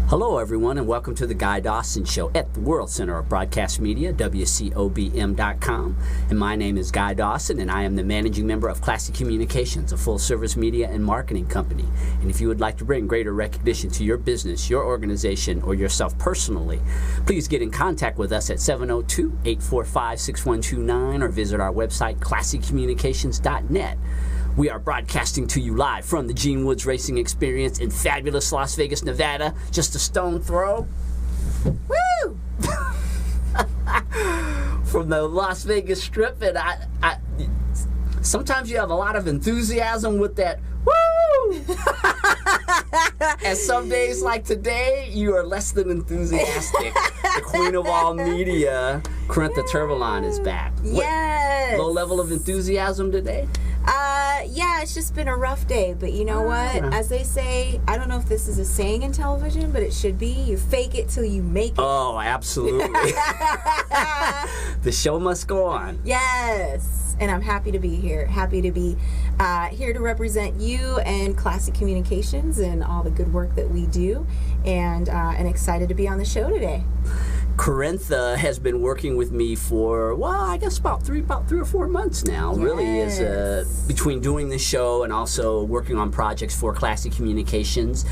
Hello, everyone, and welcome to the Guy Dawson Show at the World Center of Broadcast Media, WCOBM.com. And my name is Guy Dawson, and I am the managing member of Classic Communications, a full-service media and marketing company. And if you would like to bring greater recognition to your business, your organization, or yourself personally, please get in contact with us at 702-845-6129 or visit our website, classiccommunications.net. We are broadcasting to you live from the Gene Woods Racing Experience in fabulous Las Vegas, Nevada. Just a stone throw. Woo! From the Las Vegas Strip. And I sometimes you have a lot of enthusiasm with that woo! And some days like today, you are less than enthusiastic. The queen of all media, Corintha Turboline, is back. Yes. Low level of enthusiasm today? Yeah, it's just been a rough day, but you know what? As they say, I don't know if this is a saying in television, but it should be, you fake it till you make it. Oh, absolutely. The show must go on. Yes. And I'm happy to be here. Happy to be here to represent you and Classic Communications and all the good work that we do, and excited to be on the show today. Corintha has been working with me for, well, I guess about three or 4 months now. Yes. Really is between doing the show and also working on projects for Classic Communications.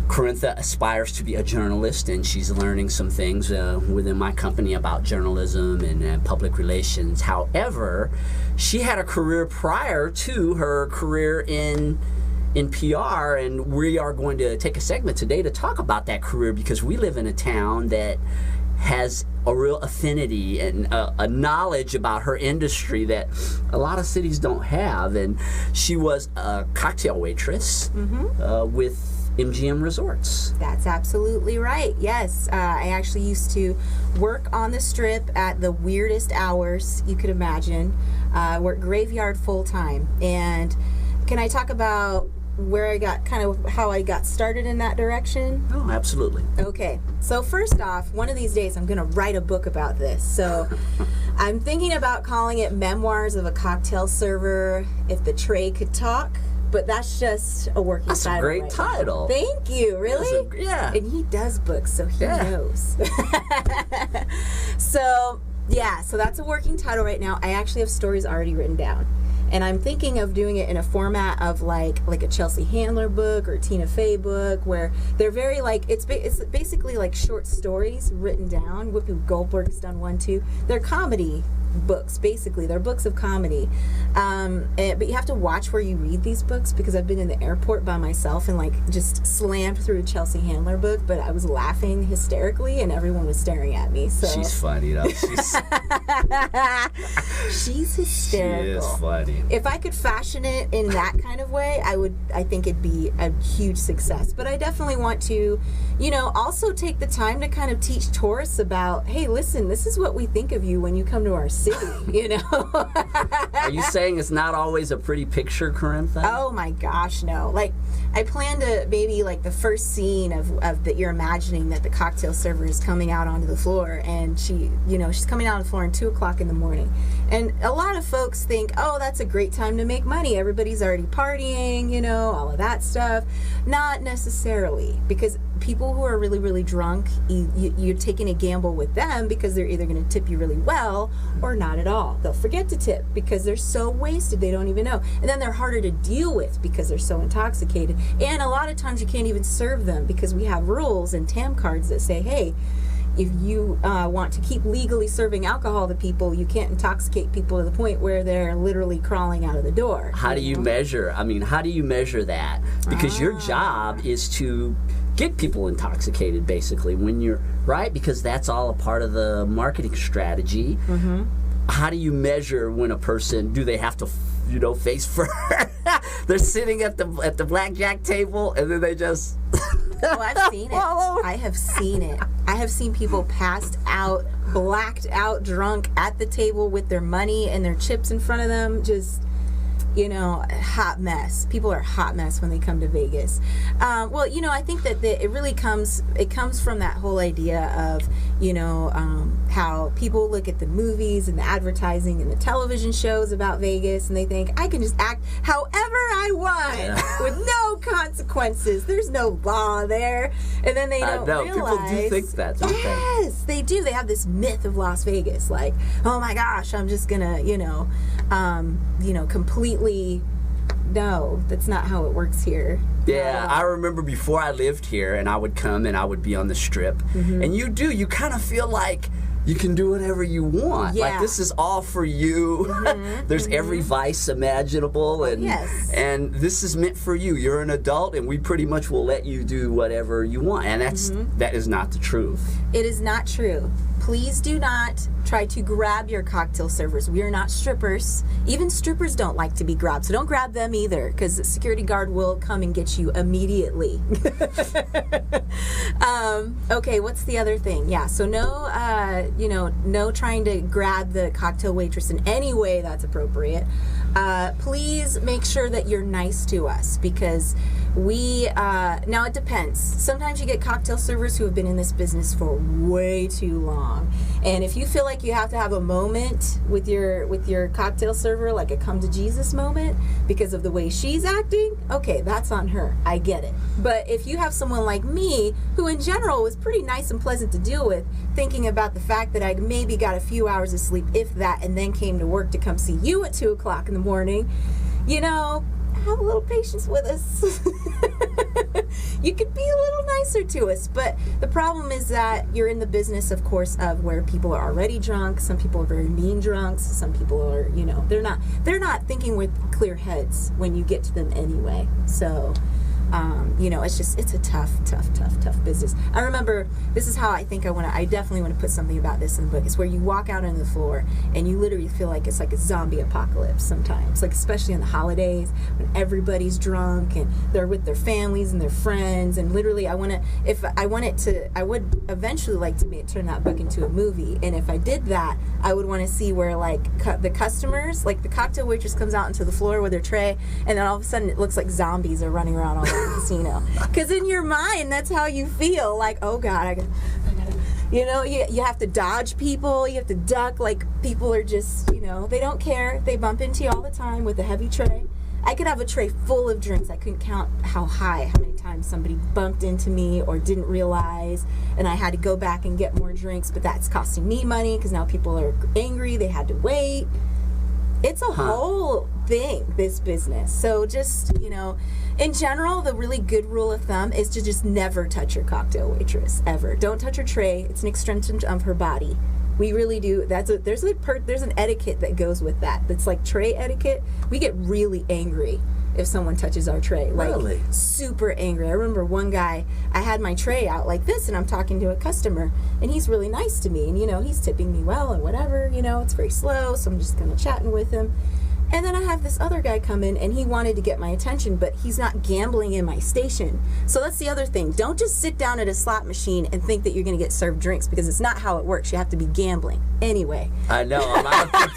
Corintha aspires to be a journalist, and she's learning some things within my company about journalism and public relations. However, she had a career prior to her career in PR, and we are going to take a segment today to talk about that career because we live in a town that has a real affinity and a knowledge about her industry that a lot of cities don't have. And she was a cocktail waitress with MGM Resorts. That's absolutely right. Yes, I actually used to work on the Strip at the weirdest hours you could imagine. Work graveyard full time. And can I talk about where I got, kind of how I got started in that direction? Oh, absolutely. Okay, so first off, one of these days I'm going to write a book about this. So I'm thinking about calling it Memoirs of a Cocktail Server, If the Tray Could Talk, but that's just a working title. That's a great title. Thank you. Really? Yeah. And he does books, so he knows. So, yeah, so that's a working title right now. I actually have stories already written down. And I'm thinking of doing it in a format of like a Chelsea Handler book or a Tina Fey book, where they're very it's basically like short stories written down. Whoopi Goldberg's done one too. They're comedy books, basically. They're books of comedy. But you have to watch where you read these books, because I've been in the airport by myself and just slammed through a Chelsea Handler book, but I was laughing hysterically and everyone was staring at me. So she's funny though. She's hysterical. She is funny. If I could fashion it in that kind of way, I think it'd be a huge success. But I definitely want to, also take the time to kind of teach tourists about, hey, listen, this is what we think of you when you come to our city, Are you saying it's not always a pretty picture, Corintha? Oh my gosh, no. I plan to maybe the first scene of that you're imagining that the cocktail server is coming out onto the floor, and she's coming out on the floor at 2 o'clock in the morning. And a lot of folks think, oh, that's a great time to make money. Everybody's already partying, all of that stuff. Not necessarily, because people who are really, really drunk, you're taking a gamble with them, because they're either going to tip you really well or not at all. They'll forget to tip because they're so wasted they don't even know. And then they're harder to deal with because they're so intoxicated. And a lot of times you can't even serve them, because we have rules and TAM cards that say, hey, if you want to keep legally serving alcohol to people, you can't intoxicate people to the point where they're literally crawling out of the door. How do you measure? How do you measure that? Because your job is to get people intoxicated, basically, when you're, right? Because that's all a part of the marketing strategy. Mm-hmm. How do you measure when a person, do they have to, face first? They're sitting at the blackjack table, and then they just... Oh, I've seen it. I have seen it. I have seen people passed out, blacked out, drunk at the table with their money and their chips in front of them. Just, hot mess. People are a hot mess when they come to Vegas. I think that it really comes from that whole idea of, you know, how people look at the movies and the advertising and the television shows about Vegas and they think I can just act however I want with no consequences. There's no law there. And then they don't realize. People do think that, don't they? Yes, they do. They have this myth of Las Vegas, like, oh my gosh, I'm just gonna, completely. No, that's not how it works here. Yeah, I remember before I lived here, and I would come and I would be on the Strip, and you kind of feel like you can do whatever you want. Yeah. Like, this is all for you. There's every vice imaginable, and this is meant for you. You're an adult, and we pretty much will let you do whatever you want. And that is not the truth. It is not true. Please do not try to grab your cocktail servers. We are not strippers. Even strippers don't like to be grabbed, so don't grab them either, because the security guard will come and get you immediately. Okay, what's the other thing? Yeah, so no trying to grab the cocktail waitress in any way that's appropriate. Please make sure that you're nice to us, because now it depends. Sometimes you get cocktail servers who have been in this business for way too long. And if you feel like you have to have a moment with your cocktail server, like a come to Jesus moment, because of the way she's acting, okay, that's on her. I get it. But if you have someone like me, who in general was pretty nice and pleasant to deal with, thinking about the fact that I maybe got a few hours of sleep, if that, and then came to work to come see you at 2 o'clock in the morning, have a little patience with us. You could be a little nicer to us, but the problem is that you're in the business, of course, of where people are already drunk. Some people are very mean drunks. Some people are, they're not thinking with clear heads when you get to them anyway. So, it's a tough business. I remember, this is how I think I definitely want to put something about this in the book. It's where you walk out on the floor and you literally feel like it's like a zombie apocalypse sometimes, like especially on the holidays when everybody's drunk and they're with their families and their friends, and literally I would eventually like to turn that book into a movie, and if I did that, I would want to see where the customers, like the cocktail waitress comes out into the floor with her tray, and then all of a sudden it looks like zombies are running around all over the casino. Because in your mind, that's how you feel. Like, oh God, I gotta, you have to dodge people. You have to duck. Like, people are just, they don't care. They bump into you all the time with a heavy tray. I could have a tray full of drinks. I couldn't count how many times somebody bumped into me or didn't realize, and I had to go back and get more drinks, but that's costing me money because now people are angry. They had to wait. It's a whole thing, this business. So just, in general, the really good rule of thumb is to just never touch your cocktail waitress, ever. Don't touch her tray. It's an extension of her body. We really do. There's an etiquette that goes with that. That's like tray etiquette. We get really angry if someone touches our tray. Like, really? Super angry. I remember one guy, I had my tray out like this, and I'm talking to a customer, and he's really nice to me, and he's tipping me well and whatever, it's very slow, so I'm just kind of chatting with him. And then I have this other guy come in, and he wanted to get my attention, but he's not gambling in my station. So that's the other thing. Don't just sit down at a slot machine and think that you're going to get served drinks, because it's not how it works. You have to be gambling. Anyway. I know. A lot of people.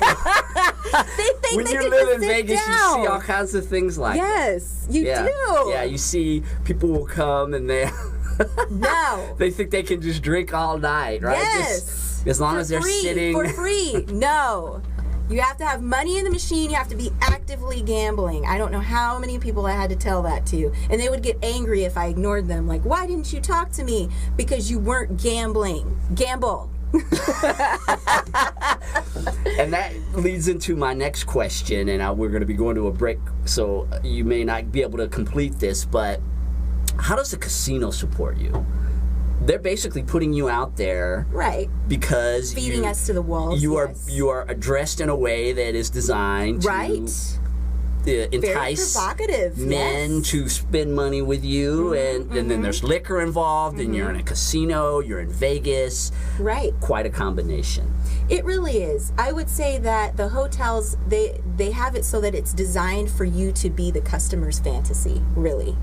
They think when they you can live just in sit Vegas, down. you see all kinds of things like yes, that. you do. Yeah, you see people will come and they No. they think they can just drink all night, right? Yes. Just, as long as they're sitting. For free. No. You have to have money in the machine. You have to be actively gambling. I don't know how many people I had to tell that to. And they would get angry if I ignored them. Like, why didn't you talk to me? Because you weren't gambling. Gamble. And that leads into my next question. And we're going to be going to a break, so you may not be able to complete this. But how does the casino support you? They're basically putting you out there, right? Because feeding us to the walls. You are dressed in a way that is designed to entice men to spend money with you, and then there's liquor involved, and you're in a casino, you're in Vegas, right? Quite a combination. It really is. I would say that the hotels, they have it so that it's designed for you to be the customer's fantasy, really.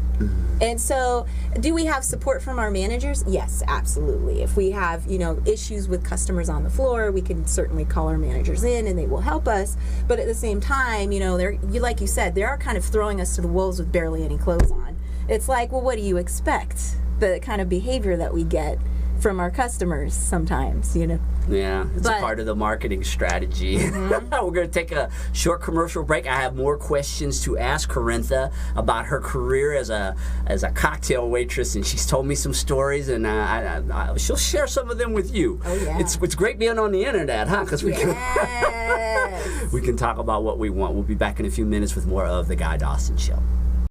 And so, do we have support from our managers? Yes, absolutely. If we have, issues with customers on the floor, we can certainly call our managers in and they will help us. But at the same time, like you said, they are kind of throwing us to the wolves with barely any clothes on. It's like, well, what do you expect? The kind of behavior that we get from our customers sometimes, you know. Yeah, it's a part of the marketing strategy. We're going to take a short commercial break. I have more questions to ask Corintha about her career as a cocktail waitress, and she's told me some stories, and she'll share some of them with you. Oh, yeah. It's great being on the internet, huh? Because we can talk about what we want. We'll be back in a few minutes with more of The Guy Dawson Show.